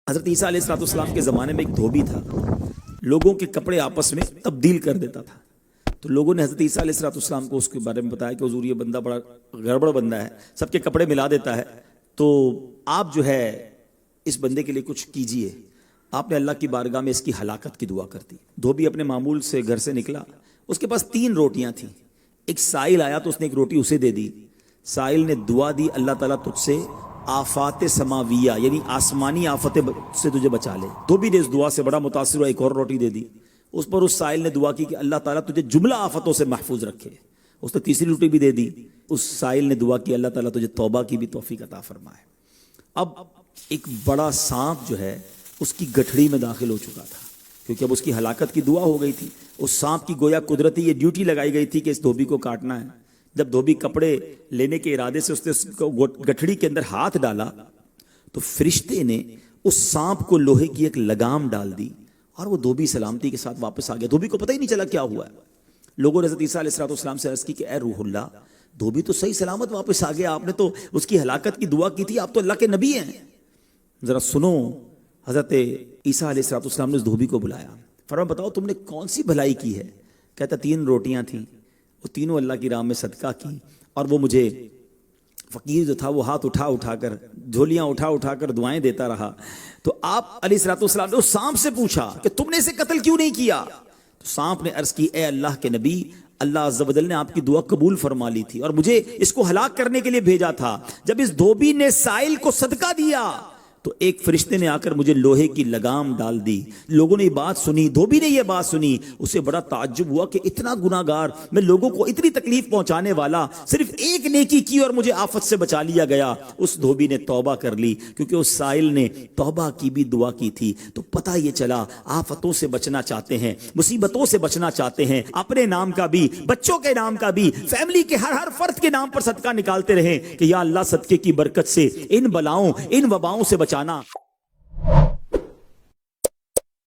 حضرت عیسیٰ علیہ السلام کے زمانے میں ایک دھوبی تھا، لوگوں کے کپڑے آپس میں تبدیل کر دیتا تھا۔ تو لوگوں نے حضرت عیسیٰ علیہ السلام کو اس کے بارے میں بتایا کہ حضور یہ بندہ بڑا گڑبڑ بندہ ہے، سب کے کپڑے ملا دیتا ہے، تو آپ جو ہے اس بندے کے لیے کچھ کیجئے۔ آپ نے اللہ کی بارگاہ میں اس کی ہلاکت کی دعا کر دی۔ دھوبی اپنے معمول سے گھر سے نکلا، اس کے پاس 3 روٹیاں تھیں۔ ایک سائل آیا تو اس نے ایک روٹی اسے دے دی۔ سائل نے دعا دی، اللہ تعالیٰ تجھ سے آفات سماویہ یعنی آسمانی آفتیں سے تجھے بچا لے۔ دھوبی نے اس دعا سے بڑا متاثر ہوا، ایک اور روٹی دے دی۔ اس پر اس سائل نے دعا کی کہ اللہ تعالیٰ تجھے جملہ آفتوں سے محفوظ رکھے۔ اس نے تیسری روٹی بھی دے دی۔ اس سائل نے دعا کی اللہ تعالیٰ تجھے توبہ کی بھی توفیق عطا فرمائے۔ اب ایک بڑا سانپ جو ہے اس کی گٹھڑی میں داخل ہو چکا تھا، کیونکہ اب اس کی ہلاکت کی دعا ہو گئی تھی۔ اس سانپ کی گویا قدرتی یہ ڈیوٹی لگائی گئی تھی کہ اس دھوبی کو کاٹنا ہے۔ جب دھوبی کپڑے لینے کے ارادے سے اس نے گٹھڑی کے اندر ہاتھ ڈالا تو فرشتے نے اس سانپ کو لوہے کی ایک لگام ڈال دی اور وہ دھوبی سلامتی کے ساتھ واپس آ گیا۔ دھوبی کو پتہ ہی نہیں چلا کیا ہوا ہے۔ لوگوں نے حضرت عیسیٰ علیہ السلام سے عرض کی کہ اے روح اللہ، دھوبی تو صحیح سلامت واپس آ گیا، آپ نے تو اس کی ہلاکت کی دعا کی تھی، آپ تو اللہ کے نبی ہیں۔ ذرا سنو، حضرت عیسیٰ علیہ السلام نے اس دھوبی کو بلایا، فرمایا بتاؤ تم نے کون سی بھلائی کی ہے؟ کہتا 3 روٹیاں تھیں، وہ تینوں اللہ کی راہ میں صدقہ کی، اور وہ مجھے فقیر جو تھا وہ ہاتھ اٹھا کر جھولیاں اٹھا کر دعائیں دیتا رہا۔ تو آپ علیہ السلام نے اس سانپ سے پوچھا کہ تم نے اسے قتل کیوں نہیں کیا؟ تو سانپ نے عرض کی اے اللہ کے نبی، اللہ عز و جل نے آپ کی دعا قبول فرما لی تھی اور مجھے اس کو ہلاک کرنے کے لیے بھیجا تھا۔ جب اس دھوبی نے سائل کو صدقہ دیا تو ایک فرشتے نے آ کر مجھے لوہے کی لگام ڈال دی۔ لوگوں نے یہ بات سنی، دھوبی نے یہ بات سنی، اسے بڑا تعجب ہوا کہ اتنا گناہگار میں، لوگوں کو اتنی تکلیف پہنچانے والا، صرف ایک نیکی کی اور مجھے آفت سے بچا لیا گیا۔ اس دھوبی نے توبہ کر لی، کیونکہ اس سائل نے توبہ کی بھی دعا کی تھی۔ تو پتہ یہ چلا آفتوں سے بچنا چاہتے ہیں، مصیبتوں سے بچنا چاہتے ہیں، اپنے نام کا بھی، بچوں کے نام کا بھی، فیملی کے ہر فرد کے نام پر صدقہ نکالتے رہیں کہ یا اللہ صدقے کی برکت سے ان بلاؤں، ان وباؤں سے بچانا۔